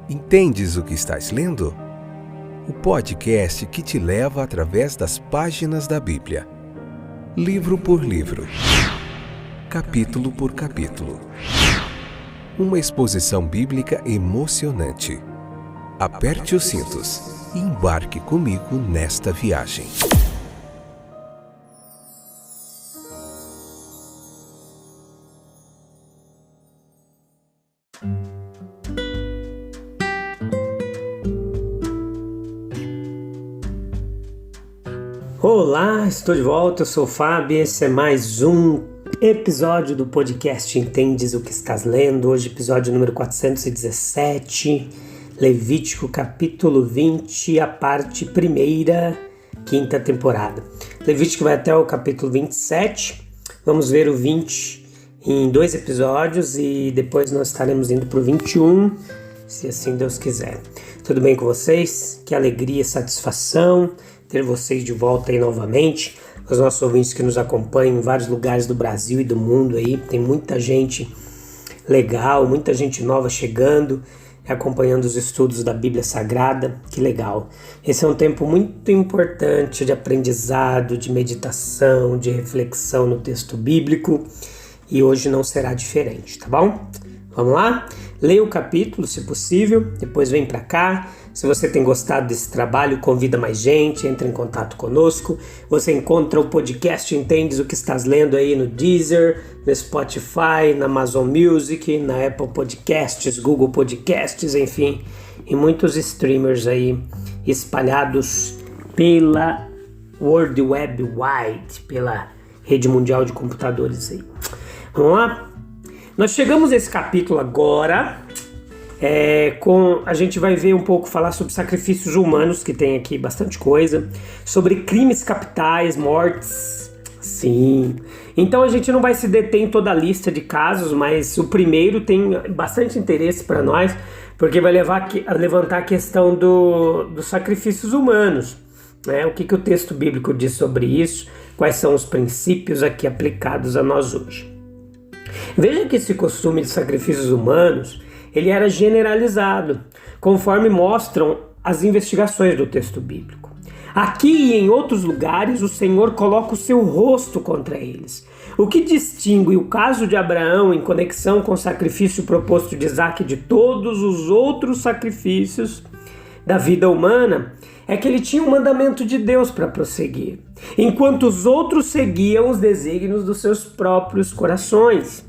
Entendes o que estás lendo? O podcast que te leva através das páginas da Bíblia. Livro por livro. Capítulo por capítulo. Uma exposição bíblica emocionante. Aperte os cintos e embarque comigo nesta viagem. Olá, estou de volta, eu sou o Fábio, esse é mais um episódio do podcast Entendes o que estás lendo, hoje episódio número 417, Levítico capítulo 20, a parte primeira, quinta temporada. Levítico vai até o capítulo 27, vamos ver o 20 em 2 episódios e depois nós estaremos indo para o 21, se assim Deus quiser. Tudo bem com vocês? Que alegria e satisfação ter vocês de volta aí novamente, os nossos ouvintes que nos acompanham em vários lugares do Brasil e do mundo aí, tem muita gente legal, muita gente nova chegando, acompanhando os estudos da Bíblia Sagrada, que legal. Esse é um tempo muito importante de aprendizado, de meditação, de reflexão no texto bíblico e hoje não será diferente, tá bom? Vamos lá? Leia o capítulo, se possível, depois vem para cá. Se você tem gostado desse trabalho, convida mais gente, entre em contato conosco. Você encontra o podcast Entendes o que estás lendo aí no Deezer, no Spotify, na Amazon Music, na Apple Podcasts, Google Podcasts, enfim, e muitos streamers aí espalhados pela World Wide Wide, pela rede mundial de computadores aí. Vamos lá? Nós chegamos a esse capítulo agora, a gente vai ver um pouco, falar sobre sacrifícios humanos, que tem aqui bastante coisa, sobre crimes capitais, mortes, sim. Então a gente não vai se deter em toda a lista de casos, mas o primeiro tem bastante interesse para nós, porque vai levantar a questão dos sacrifícios humanos, né? O que o texto bíblico diz sobre isso, quais são os princípios aqui aplicados a nós hoje. Veja que esse costume de sacrifícios humanos, ele era generalizado, conforme mostram as investigações do texto bíblico. Aqui e em outros lugares, o Senhor coloca o seu rosto contra eles. O que distingue o caso de Abraão em conexão com o sacrifício proposto de Isaque de todos os outros sacrifícios da vida humana é que ele tinha um mandamento de Deus para prosseguir, enquanto os outros seguiam os desígnios dos seus próprios corações.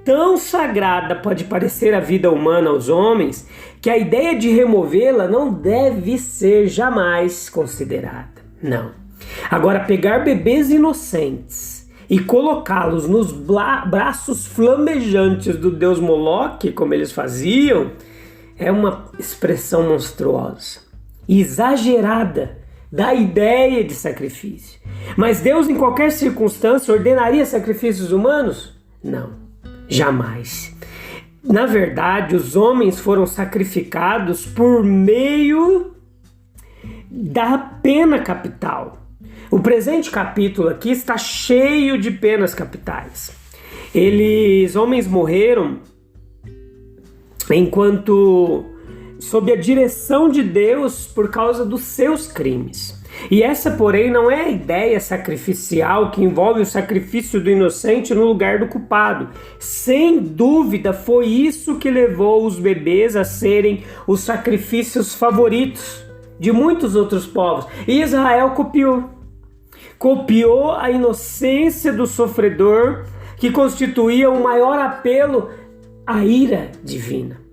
Tão sagrada pode parecer a vida humana aos homens que a ideia de removê-la não deve ser jamais considerada. Não. Agora, pegar bebês inocentes e colocá-los nos braços flamejantes do deus Moloque, como eles faziam, é uma expressão monstruosa e exagerada da ideia de sacrifício. Mas Deus, em qualquer circunstância, ordenaria sacrifícios humanos? Não. Jamais. Na verdade, os homens foram sacrificados por meio da pena capital. O presente capítulo aqui está cheio de penas capitais. Homens morreram enquanto sob a direção de Deus por causa dos seus crimes. E essa, porém, não é a ideia sacrificial que envolve o sacrifício do inocente no lugar do culpado. Sem dúvida, foi isso que levou os bebês a serem os sacrifícios favoritos de muitos outros povos. E Israel copiou a inocência do sofredor, que constituía o maior apelo à ira divina.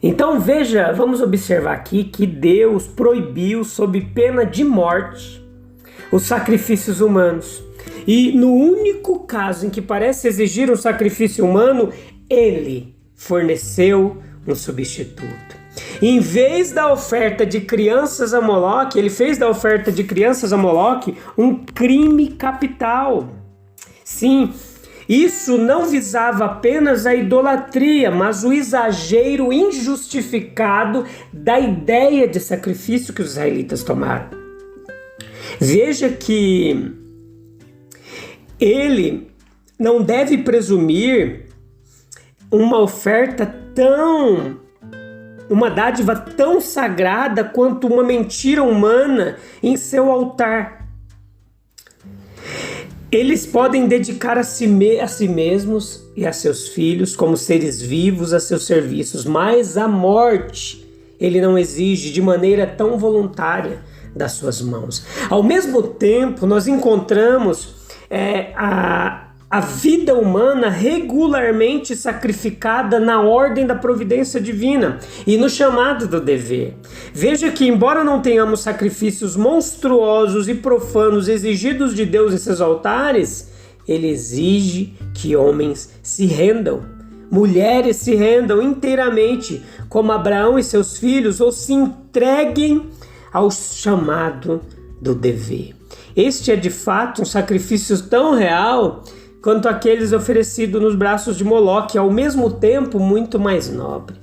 Então veja, vamos observar aqui que Deus proibiu sob pena de morte os sacrifícios humanos. E no único caso em que parece exigir um sacrifício humano, ele forneceu um substituto. Em vez da oferta de crianças a Moloque, ele fez da oferta de crianças a Moloque um crime capital. Sim, isso não visava apenas a idolatria, mas o exagero injustificado da ideia de sacrifício que os israelitas tomaram. Veja que ele não deve presumir uma oferta tão uma dádiva tão sagrada quanto uma mentira humana em seu altar. Eles podem dedicar a si mesmos e a seus filhos como seres vivos a seus serviços, mas a morte ele não exige de maneira tão voluntária das suas mãos. Ao mesmo tempo, nós encontramos a vida humana regularmente sacrificada na ordem da providência divina e no chamado do dever. Veja que, embora não tenhamos sacrifícios monstruosos e profanos exigidos de Deus em seus altares, ele exige que homens se rendam, mulheres se rendam inteiramente, como Abraão e seus filhos, ou se entreguem ao chamado do dever. Este é de fato um sacrifício tão real quanto aqueles oferecidos nos braços de Moloque, ao mesmo tempo muito mais nobre.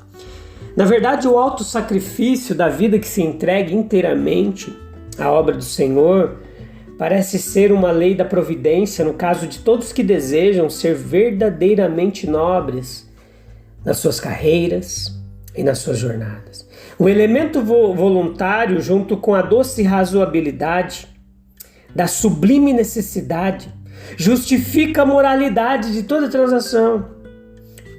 Na verdade, o autossacrifício da vida que se entrega inteiramente à obra do Senhor parece ser uma lei da providência no caso de todos que desejam ser verdadeiramente nobres nas suas carreiras e nas suas jornadas. O elemento voluntário, junto com a doce razoabilidade da sublime necessidade, justifica a moralidade de toda transação.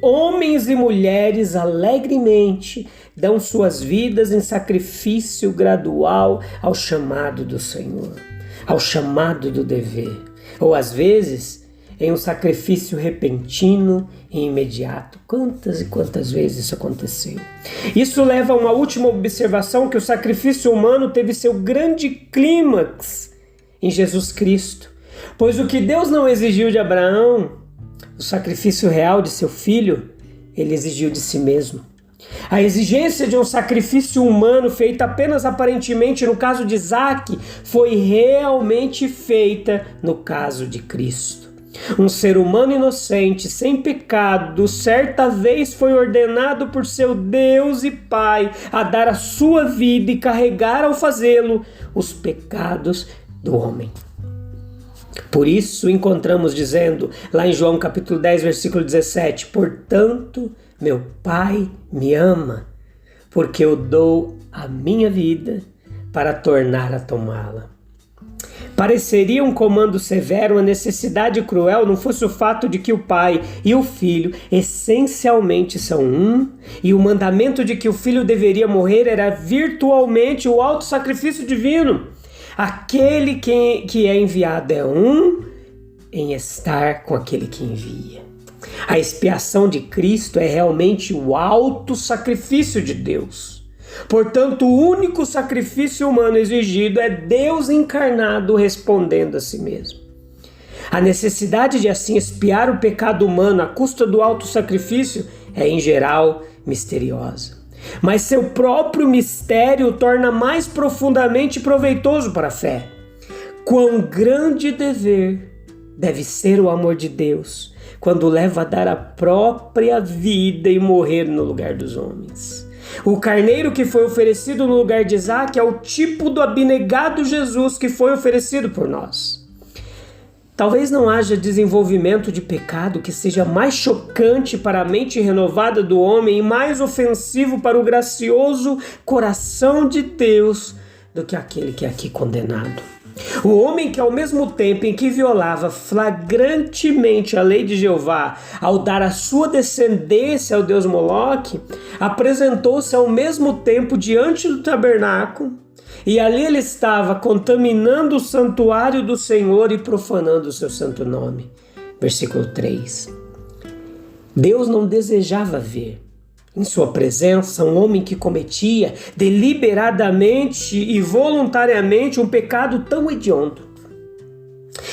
Homens e mulheres alegremente dão suas vidas em sacrifício gradual ao chamado do Senhor, ao chamado do dever, ou às vezes em um sacrifício repentino e imediato. Quantas e quantas vezes isso aconteceu? Isso leva a uma última observação, que o sacrifício humano teve seu grande clímax em Jesus Cristo. Pois o que Deus não exigiu de Abraão, o sacrifício real de seu filho, ele exigiu de si mesmo. A exigência de um sacrifício humano feito apenas aparentemente no caso de Isaque foi realmente feita no caso de Cristo. Um ser humano inocente, sem pecado, certa vez foi ordenado por seu Deus e Pai a dar a sua vida e carregar ao fazê-lo os pecados do homem. Por isso encontramos dizendo, lá em João capítulo 10, versículo 17, portanto, meu Pai me ama, porque eu dou a minha vida para tornar a tomá-la. Pareceria um comando severo, uma necessidade cruel, não fosse o fato de que o Pai e o Filho essencialmente são um, e o mandamento de que o Filho deveria morrer era virtualmente o autossacrifício divino. Aquele que é enviado é um em estar com aquele que envia. A expiação de Cristo é realmente o autossacrifício de Deus. Portanto, o único sacrifício humano exigido é Deus encarnado respondendo a si mesmo. A necessidade de assim expiar o pecado humano à custa do autossacrifício é, em geral, misteriosa. Mas seu próprio mistério o torna mais profundamente proveitoso para a fé. Quão grande dever deve ser o amor de Deus quando leva a dar a própria vida e morrer no lugar dos homens. O carneiro que foi oferecido no lugar de Isaque é o tipo do abnegado Jesus que foi oferecido por nós. Talvez não haja desenvolvimento de pecado que seja mais chocante para a mente renovada do homem e mais ofensivo para o gracioso coração de Deus do que aquele que é aqui condenado. O homem que, ao mesmo tempo em que violava flagrantemente a lei de Jeová ao dar a sua descendência ao deus Moloque, apresentou-se ao mesmo tempo diante do tabernáculo, e ali ele estava contaminando o santuário do Senhor e profanando o seu santo nome. Versículo 3. Deus não desejava ver em sua presença um homem que cometia deliberadamente e voluntariamente um pecado tão hediondo.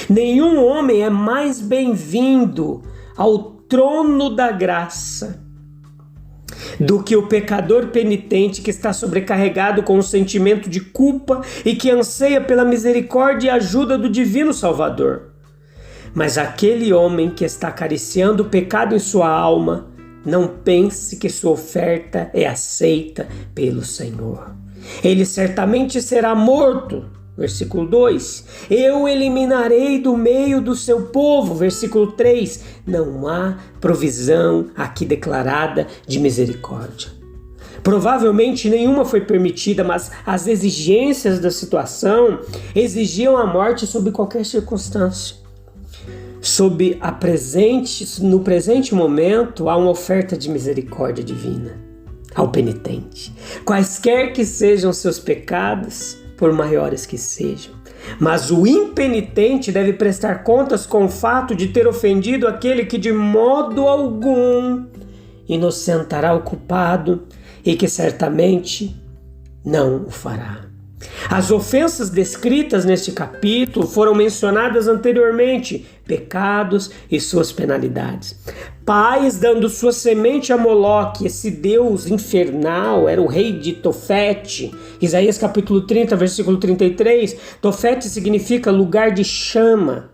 Nenhum homem é mais bem-vindo ao trono da graça do que o pecador penitente que está sobrecarregado com um sentimento de culpa e que anseia pela misericórdia e ajuda do divino Salvador. Mas aquele homem que está acariciando o pecado em sua alma, não pense que sua oferta é aceita pelo Senhor. Ele certamente será morto. Versículo 2. Eu eliminarei do meio do seu povo. Versículo 3. Não há provisão aqui declarada de misericórdia. Provavelmente nenhuma foi permitida, mas as exigências da situação exigiam a morte sob qualquer circunstância. No presente momento, há uma oferta de misericórdia divina ao penitente. Quaisquer que sejam seus pecados, por maiores que sejam. Mas o impenitente deve prestar contas com o fato de ter ofendido aquele que de modo algum inocentará o culpado e que certamente não o fará. As ofensas descritas neste capítulo foram mencionadas anteriormente, pecados e suas penalidades. Pais dando sua semente a Moloque, esse deus infernal, era o rei de Tofete. Isaías capítulo 30, versículo 33, Tofete significa lugar de chama.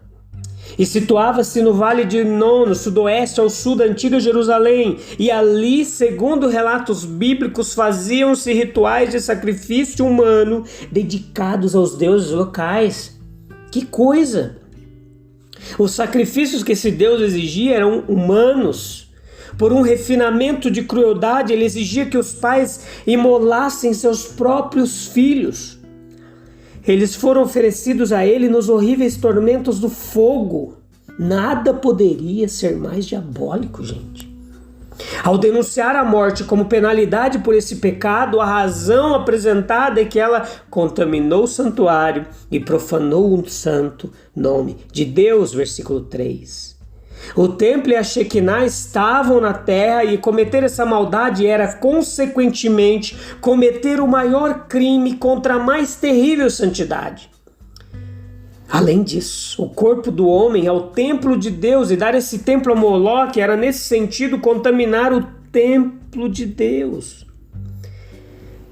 E situava-se no Vale de Non, no sudoeste ao sul da antiga Jerusalém. E ali, segundo relatos bíblicos, faziam-se rituais de sacrifício humano dedicados aos deuses locais. Que coisa! Os sacrifícios que esse deus exigia eram humanos. Por um refinamento de crueldade, ele exigia que os pais imolassem seus próprios filhos. Eles foram oferecidos a ele nos horríveis tormentos do fogo. Nada poderia ser mais diabólico, gente. Ao denunciar a morte como penalidade por esse pecado, a razão apresentada é que ela contaminou o santuário e profanou o santo nome de Deus, versículo 3. O templo e a Shekinah estavam na terra e cometer essa maldade era, consequentemente, cometer o maior crime contra a mais terrível santidade. Além disso, o corpo do homem é o templo de Deus e dar esse templo a Moloque era, nesse sentido, contaminar o templo de Deus.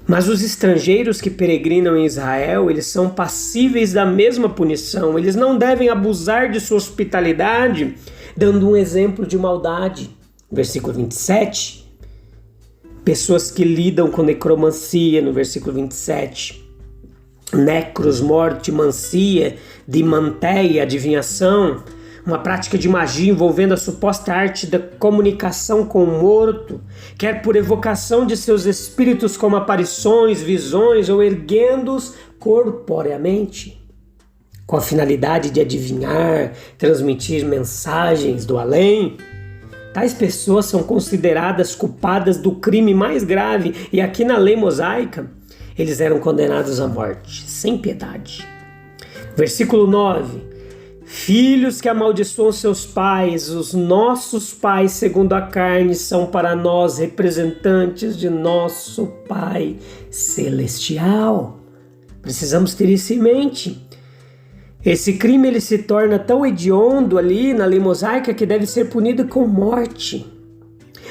Mas os estrangeiros que peregrinam em Israel, eles são passíveis da mesma punição. Eles não devem abusar de sua hospitalidade, dando um exemplo de maldade. Versículo 27. Pessoas que lidam com necromancia, no versículo 27. Necros, morte, mancia, dimanteia, adivinhação, uma prática de magia envolvendo a suposta arte da comunicação com o morto, quer por evocação de seus espíritos como aparições, visões ou erguendo-os corporeamente, com a finalidade de adivinhar, transmitir mensagens do além. Tais pessoas são consideradas culpadas do crime mais grave e aqui na lei mosaica eles eram condenados à morte, sem piedade. Versículo 9. Filhos que amaldiçoam seus pais, os nossos pais segundo a carne são para nós representantes de nosso Pai Celestial. Precisamos ter isso em mente. Esse crime ele se torna tão hediondo ali na lei mosaica que deve ser punido com morte.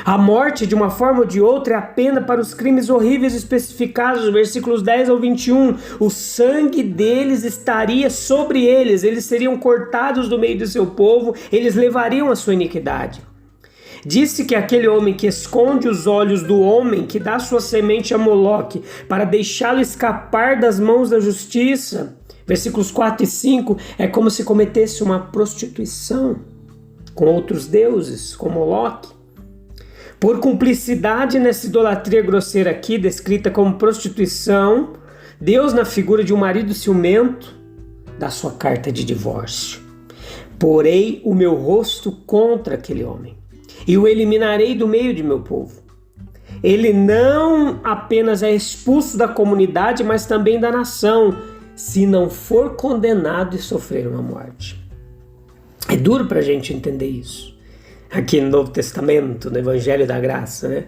A morte, de uma forma ou de outra, é a pena para os crimes horríveis especificados nos versículos 10 ao 21. O sangue deles estaria sobre eles, eles seriam cortados do meio do seu povo, eles levariam a sua iniquidade. Disse que aquele homem que esconde os olhos do homem, que dá sua semente a Moloque, para deixá-lo escapar das mãos da justiça, versículos 4 e 5, é como se cometesse uma prostituição com outros deuses, com Moloque. Por cumplicidade nessa idolatria grosseira aqui, descrita como prostituição, Deus, na figura de um marido ciumento, dá sua carta de divórcio. Porei o meu rosto contra aquele homem e o eliminarei do meio de meu povo. Ele não apenas é expulso da comunidade, mas também da nação, se não for condenado e sofrer uma morte. É duro para a gente entender isso. Aqui no Novo Testamento, no Evangelho da Graça, né?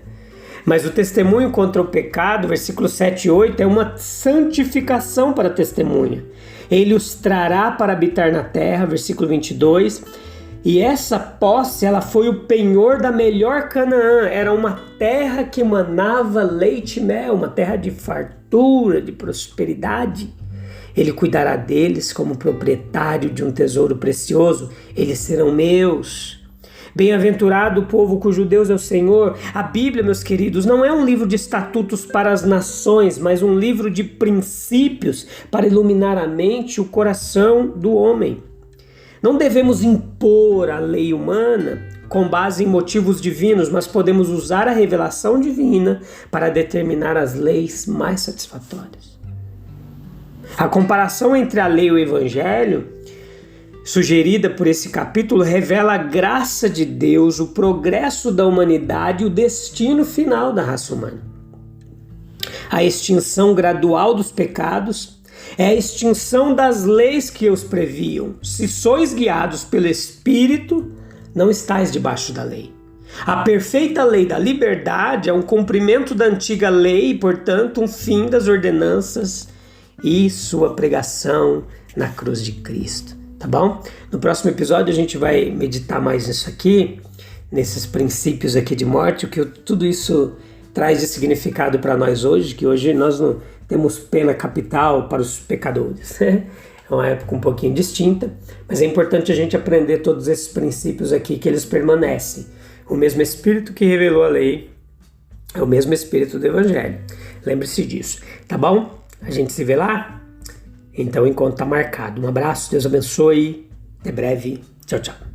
Mas o testemunho contra o pecado, versículos 7 e 8, é uma santificação para a testemunha. Ele os trará para habitar na terra, versículo 22, e essa posse, ela foi o penhor da melhor Canaã, era uma terra que emanava leite e mel, uma terra de fartura, de prosperidade. Ele cuidará deles como proprietário de um tesouro precioso, eles serão meus. Bem-aventurado o povo cujo Deus é o Senhor. A Bíblia, meus queridos, não é um livro de estatutos para as nações, mas um livro de princípios para iluminar a mente e o coração do homem. Não devemos impor a lei humana com base em motivos divinos, mas podemos usar a revelação divina para determinar as leis mais satisfatórias. A comparação entre a lei e o evangelho, sugerida por esse capítulo, revela a graça de Deus, o progresso da humanidade e o destino final da raça humana. A extinção gradual dos pecados é a extinção das leis que os previam. Se sois guiados pelo Espírito, não estais debaixo da lei. A perfeita lei da liberdade é um cumprimento da antiga lei e, portanto, um fim das ordenanças e sua pregação na cruz de Cristo. Tá bom? No próximo episódio a gente vai meditar mais nisso aqui, nesses princípios aqui de morte, o que tudo isso traz de significado para nós hoje, que hoje nós não temos pena capital para os pecadores. É uma época um pouquinho distinta, mas é importante a gente aprender todos esses princípios aqui, que eles permanecem. O mesmo Espírito que revelou a lei é o mesmo Espírito do Evangelho. Lembre-se disso, tá bom? A gente se vê lá? Então o encontro está marcado. Um abraço, Deus abençoe. Até breve. Tchau, tchau.